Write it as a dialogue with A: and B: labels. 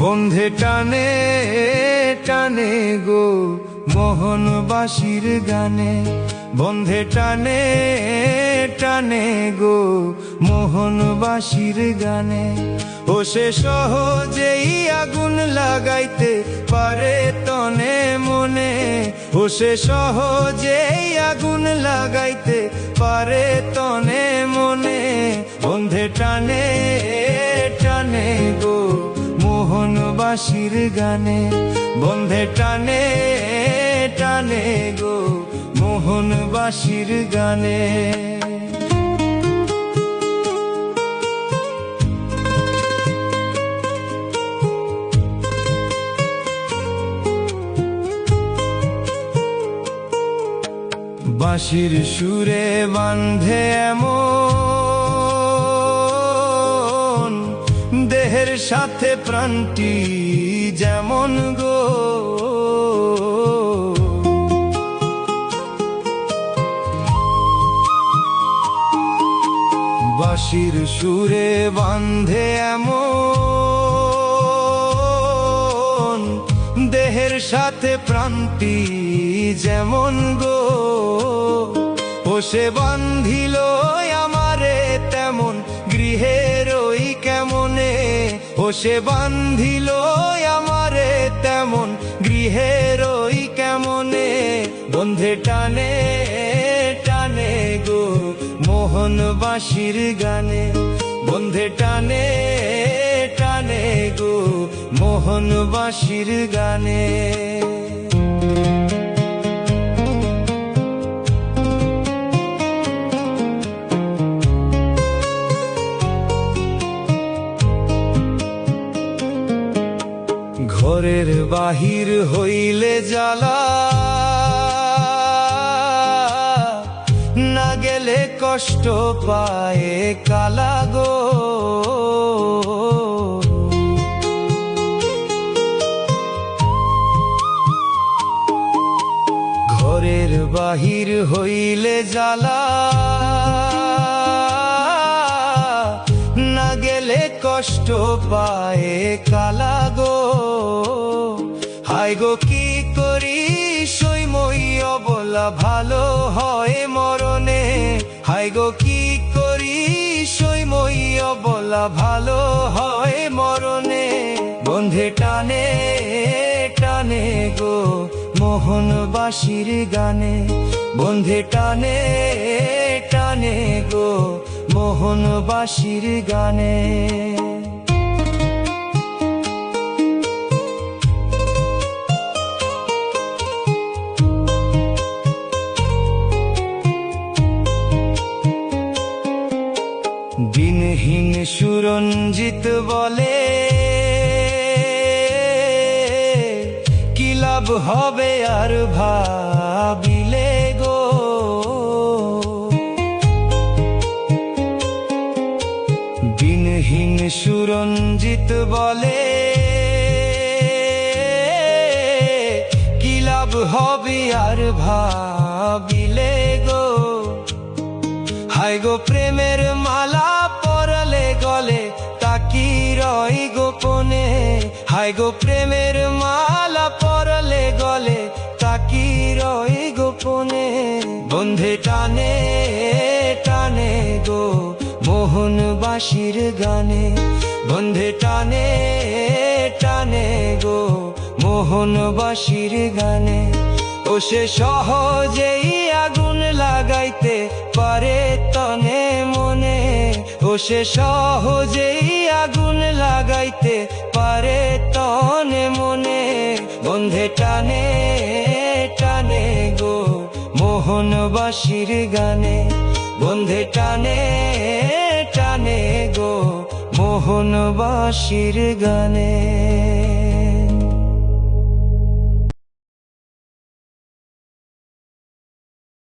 A: বন্ধে টানে টানে গো মোহনবাসীর গানে, বন্ধে টানে টানে গো মোহনবাসীর গানে। ও সে সহজেই আগুন লাগাইতে পারে তনে মনে, ও সে সহজেই আগুন লাগাইতে পারে তনে মনে। বন্ধে টানে টানে গো মোহনবাসীর গানে, বন্ধে টানে টানে গো মোহনবাসীর গানে। বাঁশির সুরে বাঁধে এমন দেহের সাথে প্রাণটি যেমন গো, বাঁশির সুরে বাঁধে এমন দেহের সাথে প্রাণটি যেমন গো। ও সে বান্ধিল আমারে তেমন গৃহের ওই কেমনে, ও সে বান্ধিল আমারে তেমন গৃহের ওই কেমনে। বন্ধে টানে টানে গো মোহনবাসীর গানে, বন্ধে টানে টানে গো মোহনবাসীর গানে। ঘরের বাহির হইলে জ্বালা, না গেলে কষ্ট পায়ে কালা গো। ঘরের বাহির হইলে জ্বালা, না গেলে কষ্ট পায়ে কালা গো। হায় গো কি করি সইমই অবলা ভালো হয় মরণে, হায় গো কি করি সইমই অবলা ভালো হয় মরণে। বন্ধে টানে টানে গো মোহনবাসীর গানে, বন্ধে টানে টানে গো মোহনবাসীর গানে। দিনহীন সুরঞ্জিত বলে কি লাভ হবে আর ভাবিলে গো। দিনহীন সুরঞ্জিত বলে কি লাভ হবে আর ভাবিলে গো। হায় গো প্রেমের মালা পরালে গলে তাকি রই গোপনে, হায় গো প্রেমের মালা পরালে গলে তাকি রই গোপনে। বন্ধে টানে টানে গো মোহনবাসীর গানে, বন্ধে টানে টানে গো মোহনবাসীর গানে। ও সে সহজেই আগুন লাগাইতে পারে তনে মনে, ও সে সহজেই আগুন লাগাইতে পারে তনে মনে। বন্ধে টানে টানে গো মোহনবাসীর গানে, বন্ধে টানে টানে গো মোহনবাসীর গানে।